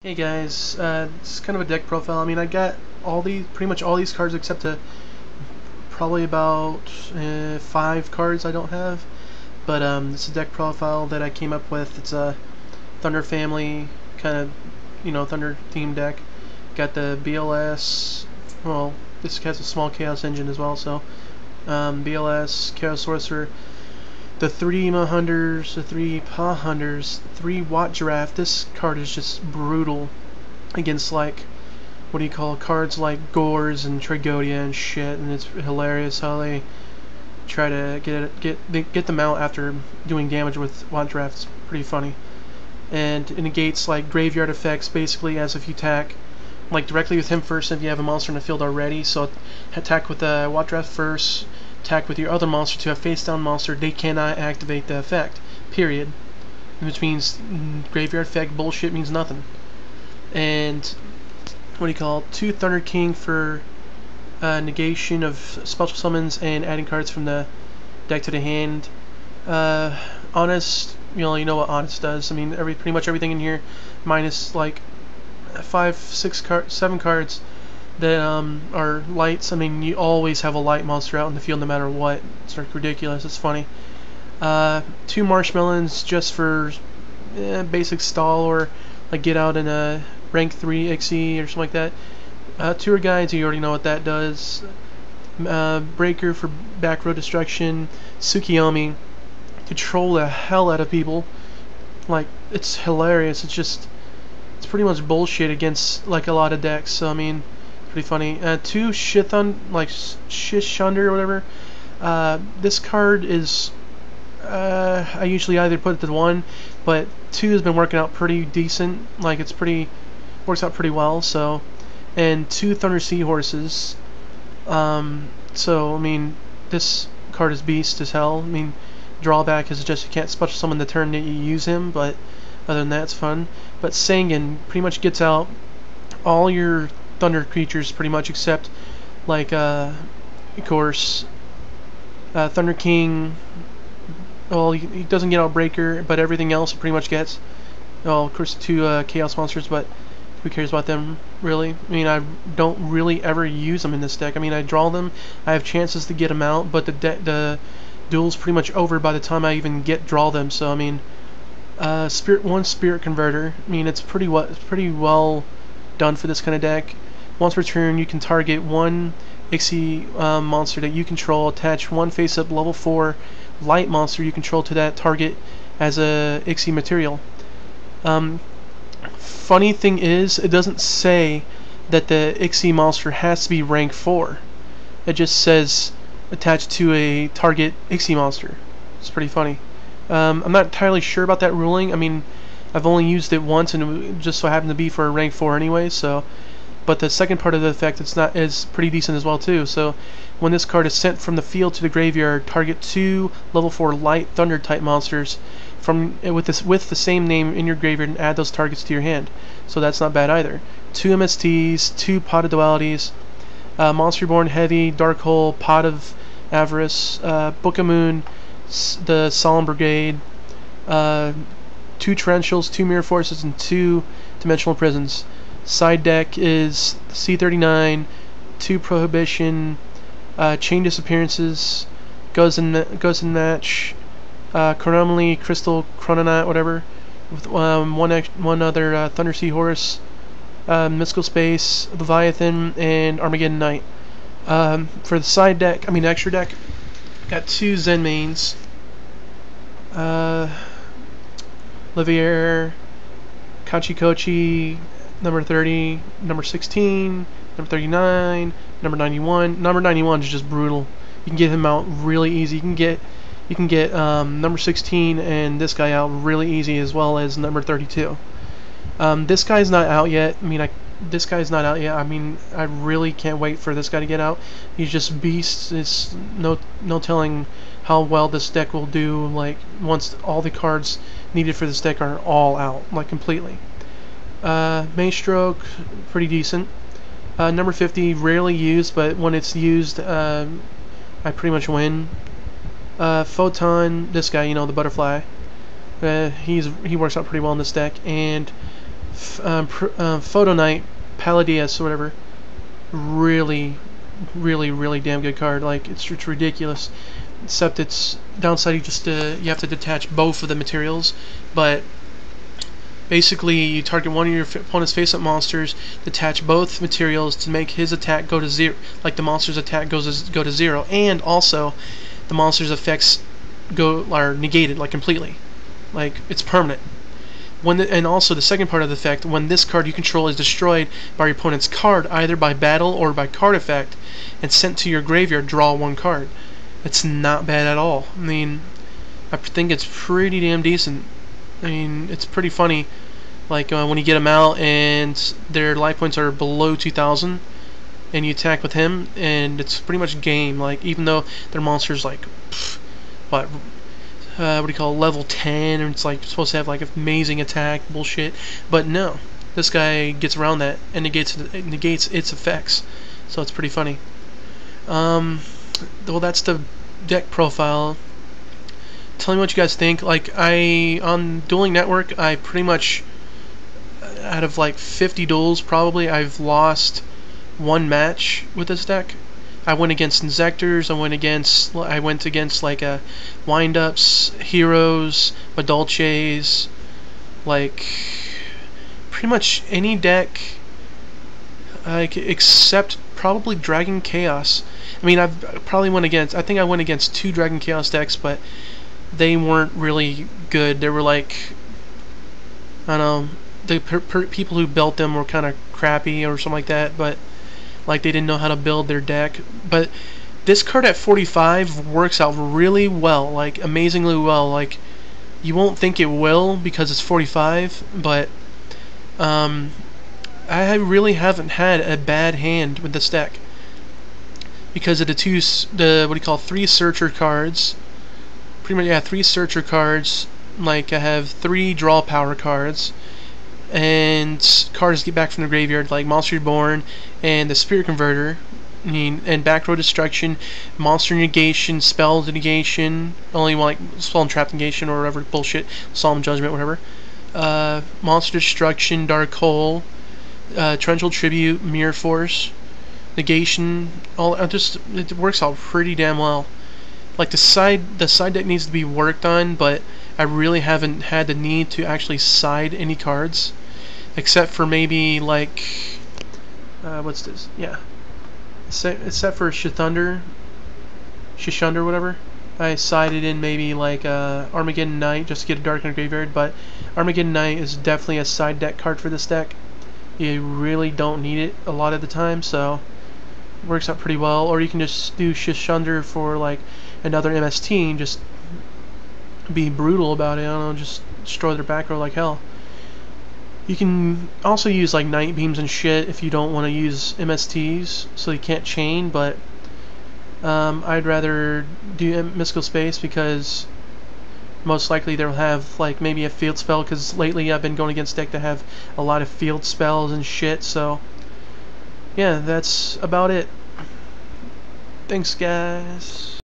Hey guys, it's kind of a deck profile. I mean, I got pretty much all these cards except probably about 5 cards I don't have. But this is a deck profile that I came up with. It's a Thunder family kind of, Thunder themed deck. Got the BLS. Well, this has a small Chaos engine as well. So BLS, Chaos Sorcerer, the 3 Mahunders, the 3 Pahunders, 3 Watt Giraffe. This card is just brutal against, like, what do you call cards like Gores and Tragodia and shit, and it's hilarious how they try to get them out after doing damage with Watt Giraffe. It's pretty funny. And it negates like graveyard effects basically as if you attack like directly with him first if you have a monster in the field already. So attack with the Watt Giraffe first, attack with your other monster to a face down monster. They cannot activate the effect, period. Which means graveyard effect bullshit means nothing. And what do you call it? 2 Thunder King for negation of special summons and adding cards from the deck to the hand. Honest, you know what Honest does. I mean, pretty much everything in here, minus like 7 cards that are lights. I mean, you always have a light monster out in the field no matter what. It's like ridiculous. It's funny. 2 Marshmelons just for basic stall or like get out in a rank 3 Ixie or something like that. Tour Guides, you already know what that does. Breaker for back row destruction. Tsukiyomi, control the hell out of people. Like, it's hilarious. It's pretty much bullshit against like a lot of decks. So I mean, pretty funny. 2 Shithun, like Shishunder or whatever. This card is I usually either put it to 1, but 2 has been working out pretty decent. Like, works out pretty well. So, and 2 Thunder Seahorses. So I mean, this card is beast as hell. I mean, drawback is just you can't special summon the turn that you use him, but other than that, it's fun. But Sangan pretty much gets out all your Thunder creatures pretty much except like of course Thunder King. Well, he doesn't get out Breaker, but everything else he pretty much gets. Well, of course, 2 Chaos monsters, but who cares about them, really? I mean, I don't really ever use them in this deck. I mean, I draw them, I have chances to get them out, but the duel's pretty much over by the time I even draw them. So, I mean, one Spirit Converter. I mean, it's pretty well done for this kind of deck. Once per turn, you can target 1 Ixie monster that you control, attach 1 face-up level 4 light monster you control to that target as a Ixie material. Funny thing is, it doesn't say that the Ixie monster has to be rank 4. It just says attached to a target Ixie monster. It's pretty funny. I'm not entirely sure about that ruling. I mean, I've only used it once, and it just so happened to be for a rank 4 anyway. So, but the second part of the effect is pretty decent as well too. So, when this card is sent from the field to the graveyard, target 2 level 4 light thunder type monsters with the same name in your graveyard and add those targets to your hand. So that's not bad either. 2 MSTs, 2 Pot of Dualities, Monster Reborn Heavy, Dark Hole, Pot of Avarice, Book of Moon, the Solemn Brigade, 2 Torrentials, 2 Mirror Forces, and 2 Dimensional Prisons. Side deck is C39, 2 Prohibition, Chain Disappearances, Goes in Match, Chronomaly, Crystal Chrononaut, whatever, with one other Thunder Seahorse, Mystical Space, Leviathan, and Armageddon Knight. For the side deck, extra deck, got 2 Zen mains, Livier, Kachikochi, number 30, number 16, number 39, number 91. Number 91 is just brutal. You can get him out really easy. You can get number 16 and this guy out really easy, as well as number 32. This guy's not out yet. This guy's not out yet. I mean, I really can't wait for this guy to get out. He's just beast. It's no telling how well this deck will do. Like, once all the cards needed for this deck are all out, like completely. Maestroke, pretty decent. Number 50, rarely used, but when it's used, I pretty much win. Photon, this guy, the butterfly. He works out pretty well in this deck. And Photo Knight, Palladius or whatever. Really, really damn good card. Like it's ridiculous. Except its downside, you have to detach both of the materials. But basically, you target one of your opponent's face-up monsters, detach both materials to make his attack go to zero, like the monster's attack go to zero, and also the monster's effects are negated, like completely, like it's permanent. And also the second part of the effect, when this card you control is destroyed by your opponent's card, either by battle or by card effect, and sent to your graveyard, draw one card. It's not bad at all. I mean, I think it's pretty damn decent. I mean, it's pretty funny, like when you get them out and their life points are below 2,000, and you attack with him, and it's pretty much game. Like even though their monster's like, what do you call it, level 10, and it's like supposed to have like amazing attack bullshit, but no, this guy gets around that and negates its effects. So it's pretty funny. Well, that's the deck profile. Tell me what you guys think. Like on Dueling Network, I pretty much, out of like 50 duels probably, I've lost one match with this deck. I went against Insectors, I went against like Wind-Ups, Heroes, Madolches, like pretty much any deck, like except probably Dragon Chaos. I mean, I think I went against 2 Dragon Chaos decks, but they weren't really good. They were like, I don't know, the people who built them were kind of crappy or something like that, but like they didn't know how to build their deck. But this card at 45 works out really well, like amazingly well. Like you won't think it will because it's 45, but I really haven't had a bad hand with this deck because of the 3 searcher cards. Pretty much, yeah, 3 searcher cards. Like I have 3 draw power cards, and cards get back from the graveyard like Monster Reborn and the Spirit Converter. I mean, and back row destruction, monster negation, spell negation, only like spell and trap negation or whatever bullshit, solemn judgment, whatever. Monster destruction, dark hole, torrential tribute, mirror force, negation. It works out pretty damn well. Like the side deck needs to be worked on, but I really haven't had the need to actually side any cards, except for maybe like what's this? Yeah, except for Shishunder, whatever. I sided in maybe like Armageddon Knight just to get a Dark in the graveyard, but Armageddon Knight is definitely a side deck card for this deck. You really don't need it a lot of the time, so it works out pretty well. Or you can just do Shishunder for like another MST and just be brutal about it. I don't know, just destroy their back row like hell. You can also use like Night Beams and shit if you don't want to use MSTs, so you can't chain, but I'd rather do Mystical Space because most likely they'll have like maybe a field spell, because lately I've been going against deck that have a lot of field spells and shit. So yeah, that's about it. Thanks guys.